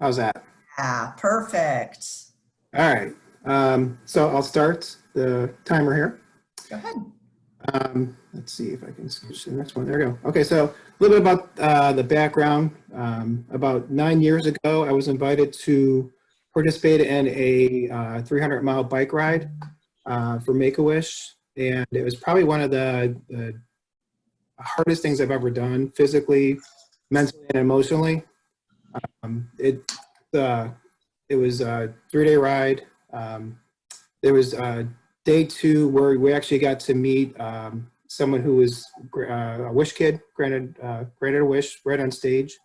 How's that? Yeah, perfect. All right. So I'll start the timer here. Go ahead. Let's see if I can switch to the next one. There we go. Okay, so a little bit about the background. About 9 years ago, I was invited to participate in a 300-mile bike ride for Make-A-Wish, and it was probably one of the hardest things I've ever done, physically, mentally, and emotionally. Um, it uh, it was a 3-day ride. There was day 2 where we actually got to meet someone who was a wish kid, granted a wish right on stage,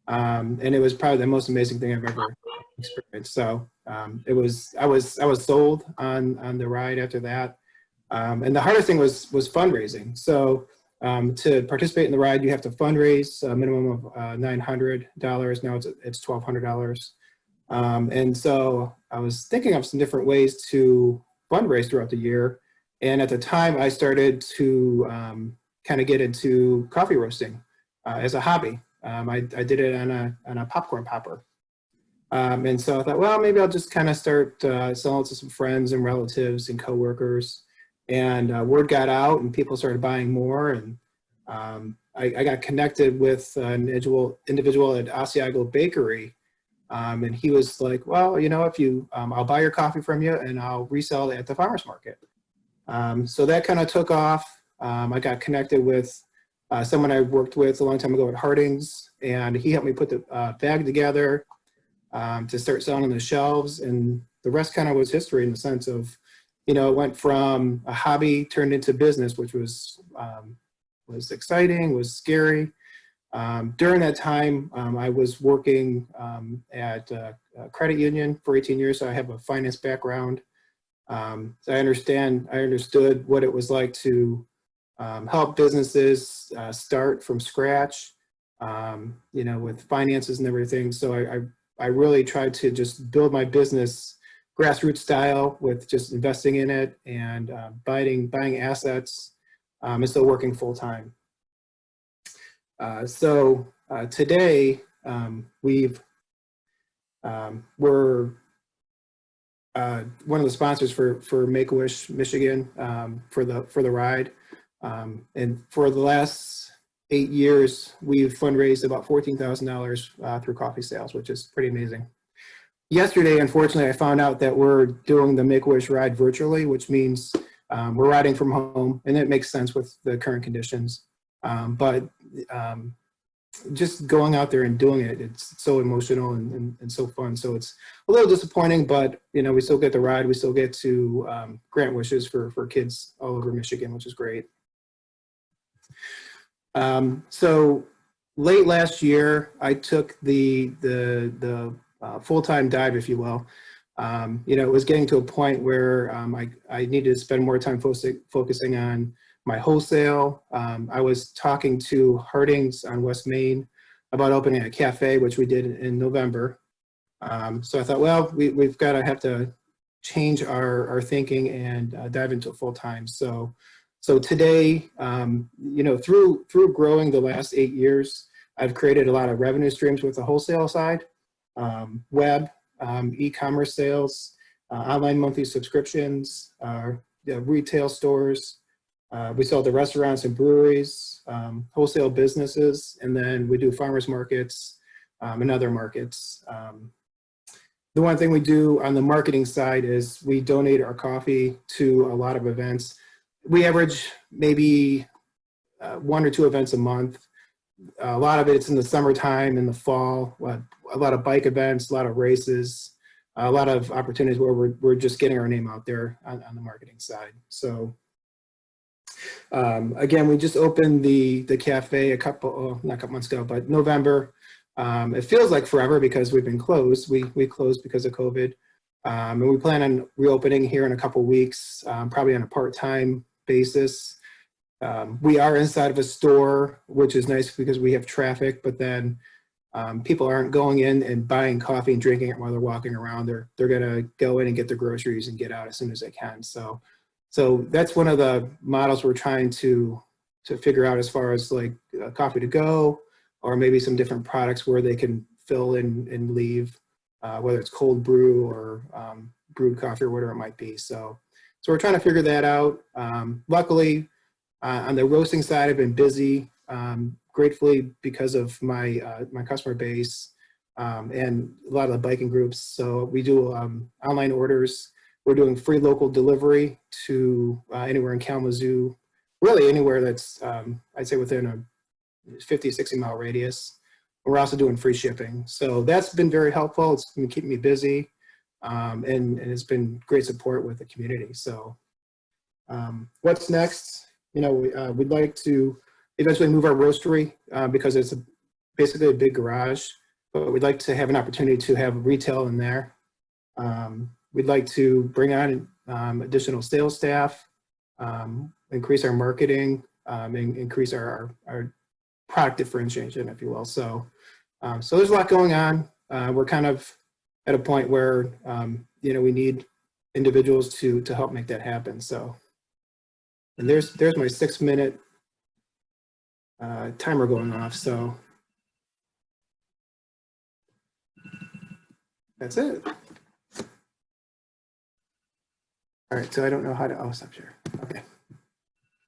and it was probably the most amazing thing I've ever experienced. So I was sold on the ride after that, and the hardest thing was fundraising. So to participate in the ride, you have to fundraise a minimum of $900. Now it's $1,200. And so I was thinking of some different ways to fundraise throughout the year. And at the time, I started to kind of get into coffee roasting as a hobby. I did it on a popcorn popper. And so I thought, well, maybe I'll just kind of start selling to some friends and relatives and coworkers. And word got out and people started buying more. And I got connected with an individual at Asiago Bakery. And he was like, well, if you, I'll buy your coffee from you and I'll resell it at the farmer's market. So that kind of took off. I got connected with someone I worked with a long time ago at Harding's, and he helped me put the bag together to start selling on the shelves. And the rest kind of was history in the sense of, it went from a hobby turned into business, which was exciting, was scary. During that time, I was working at a credit union for 18 years, so I have a finance background. So I understood what it was like to help businesses start from scratch, with finances and everything. So I really tried to just build my business grassroots style with just investing in it and buying assets and still working full time. So today we're one of the sponsors for Make-A-Wish Michigan for the ride, and for the last 8 years we've fundraised about $14,000 through coffee sales, which is pretty amazing. Yesterday, unfortunately, I found out that we're doing the Make-A-Wish ride virtually, which means we're riding from home, and it makes sense with the current conditions. But just going out there and doing it, it's so emotional and so fun. So it's a little disappointing, but we still get the ride. We still get to grant wishes for kids all over Michigan, which is great. So late last year, I took the full-time dive, if you will. It was getting to a point where I needed to spend more time focusing on my wholesale. I was talking to Harding's on West Main about opening a cafe, which we did in November. So I thought, well, we've got to have to change our thinking and dive into it full time. So today, through growing the last 8 years, I've created a lot of revenue streams with the wholesale side, web, e-commerce sales, online monthly subscriptions, retail stores. We sell to restaurants and breweries, wholesale businesses, and then we do farmers markets and other markets. The one thing we do on the marketing side is we donate our coffee to a lot of events. We average maybe 1 or 2 events a month. A lot of it's in the summertime, in the fall, a lot of bike events, a lot of races, a lot of opportunities where we're just getting our name out there on the marketing side. So again, we just opened the cafe not a couple months ago, but November. It feels like forever because we've been closed. We closed because of COVID. And we plan on reopening here in a couple weeks, probably on a part-time basis. We are inside of a store, which is nice because we have traffic, but then people aren't going in and buying coffee and drinking it while they're walking around. They're gonna go in and get their groceries and get out as soon as they can. So that's one of the models we're trying to figure out as far as like coffee to go, or maybe some different products where they can fill and leave, whether it's cold brew or brewed coffee or whatever it might be. So we're trying to figure that out. Luckily, on the roasting side, I've been busy, gratefully because of my my customer base and a lot of the biking groups. So we do online orders. We're doing free local delivery to anywhere in Kalamazoo, really anywhere that's, I'd say, within a 50, 60-mile radius. We're also doing free shipping. So that's been very helpful. It's been keeping me busy, and it's been great support with the community. So what's next? You know, we'd like to eventually move our roastery because it's basically a big garage, but we'd like to have an opportunity to have retail in there. We'd like to bring on additional sales staff, increase our marketing, and increase our product differentiation, if you will. So, so there's a lot going on. We're kind of at a point where, you know, we need individuals to help make that happen. So, and there's my 6-minute timer going off. So that's it. All right, so I don't know how to, oh, stop share.